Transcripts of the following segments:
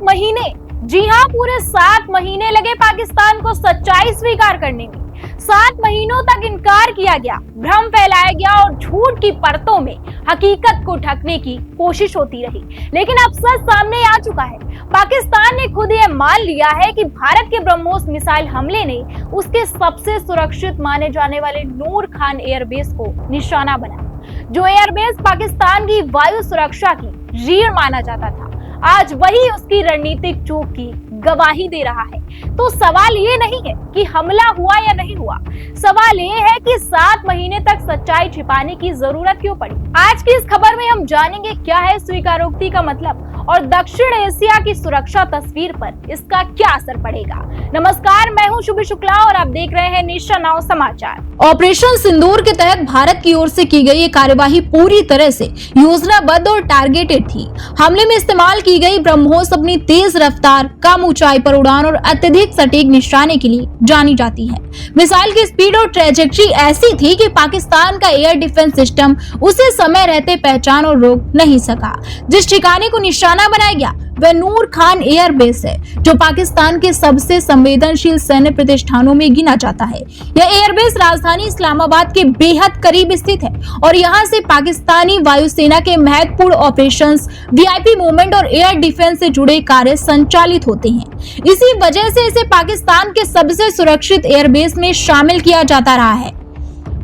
महीने, जी हाँ, पूरे 7 महीने लगे पाकिस्तान को सच्चाई स्वीकार करने में। 7 महीनों तक इनकार किया गया, भ्रम फैलाया गया और झूठ की परतों में हकीकत को ढकने की कोशिश होती रही। लेकिन अब सच सामने आ चुका है। पाकिस्तान ने खुद यह मान लिया है कि भारत के ब्रह्मोस मिसाइल हमले ने उसके सबसे सुरक्षित माने जाने वाले नूर खान एयरबेस को निशाना बनाया, जो एयरबेस पाकिस्तान की वायु सुरक्षा की रीढ़ माना जाता था। आज वही उसकी रणनीतिक चूक की गवाही दे रहा है। तो सवाल ये नहीं है कि हमला हुआ या नहीं हुआ, सवाल ये है कि 7 महीने तक सच्चाई छिपाने की जरूरत क्यों पड़ी। आज की इस खबर में हम जानेंगे क्या है स्वीकारोक्ति का मतलब और दक्षिण एशिया की सुरक्षा तस्वीर पर इसका क्या असर पड़ेगा। नमस्कार, मैं हूं शुभ शुक्ला और आप देख रहे हैं नेशन नाउ समाचार। ऑपरेशन सिंदूर के तहत भारत की ओर से की गई ये कार्यवाही पूरी तरह से योजनाबद्ध और टारगेटेड थी। हमले में इस्तेमाल की गई ब्रह्मोस अपनी तेज रफ्तार, कम ऊंचाई पर उड़ान और अत्यधिक सटीक निशाने के लिए जानी जाती है। मिसाइल की स्पीड और ट्रेजेक्ट्री ऐसी थी कि पाकिस्तान का एयर डिफेंस सिस्टम उसे समय रहते पहचान और रोक नहीं सका। जिस ठिकाने को निशाना बनाया गया वह नूर खान एयरबेस है, जो पाकिस्तान के सबसे संवेदनशील सैन्य प्रतिष्ठानों में गिना जाता है। यह एयरबेस राजधानी इस्लामाबाद के बेहद करीब स्थित है और यहां से पाकिस्तानी वायुसेना के महत्वपूर्ण ऑपरेशंस, वीआईपी मूवमेंट और एयर डिफेंस से जुड़े कार्य संचालित होते हैं। इसी वजह से इसे पाकिस्तान के सबसे सुरक्षित एयरबेस में शामिल किया जाता रहा है।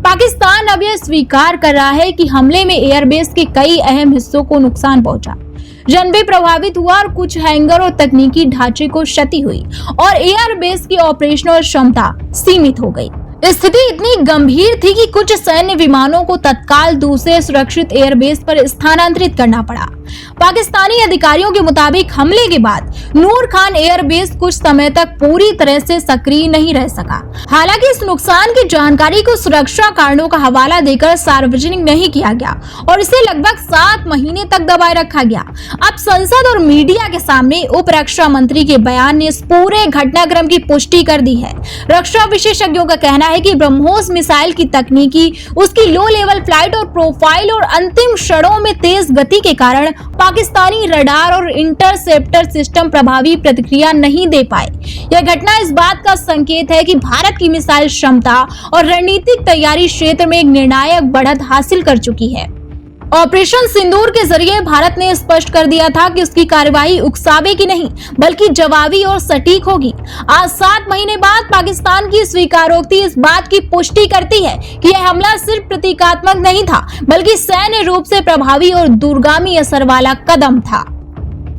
पाकिस्तान अब यह स्वीकार कर रहा है कि हमले में एयरबेस के कई अहम हिस्सों को नुकसान पहुंचा, रनवे प्रभावित हुआ और कुछ हैंगर और तकनीकी ढांचे को क्षति हुई और एयरबेस की ऑपरेशनल क्षमता सीमित हो गई। स्थिति इतनी गंभीर थी कि कुछ सैन्य विमानों को तत्काल दूसरे सुरक्षित एयरबेस पर स्थानांतरित करना पड़ा। पाकिस्तानी अधिकारियों के मुताबिक हमले के बाद नूर खान एयरबेस कुछ समय तक पूरी तरह से सक्रिय नहीं रह सका। हालांकि इस नुकसान की जानकारी को सुरक्षा कारणों का हवाला देकर सार्वजनिक नहीं किया गया और इसे लगभग 7 महीने तक दबाए रखा गया। अब संसद और मीडिया के सामने उप रक्षा मंत्री के बयान ने इस पूरे घटनाक्रम की पुष्टि कर दी है। रक्षा विशेषज्ञों का कहना है कि ब्रह्मोस मिसाइल की तकनीकी, उसकी लो लेवल फ्लाइट और प्रोफाइल और अंतिम क्षणों में तेज गति के कारण पाकिस्तानी रडार और इंटरसेप्टर सिस्टम प्रभावी प्रतिक्रिया नहीं दे पाए। यह घटना इस बात का संकेत है कि भारत की मिसाइल क्षमता और रणनीतिक तैयारी क्षेत्र में एक निर्णायक बढ़त हासिल कर चुकी है। ऑपरेशन सिंदूर के जरिए भारत ने स्पष्ट कर दिया था कि उसकी कार्यवाही उकसावे की नहीं बल्कि जवाबी और सटीक होगी। आज 7 महीने बाद पाकिस्तान की स्वीकारोक्ति इस बात की पुष्टि करती है कि यह हमला सिर्फ प्रतीकात्मक नहीं था बल्कि सैन्य रूप से प्रभावी और दूरगामी असर वाला कदम था।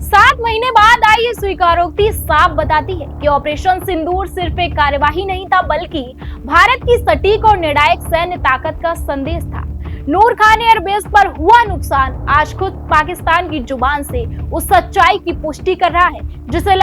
7 महीने बाद आई ये स्वीकारोक्ति साफ बताती है कि ऑपरेशन सिंदूर सिर्फ एक कार्यवाही नहीं था बल्कि भारत की सटीक और निर्णायक सैन्य ताकत का संदेश था। नूर खान एयरबेस पर हुआ नुकसान आज खुद पाकिस्तान की जुबान से उस सच्चाई की पुष्टि कर रहा है जिसे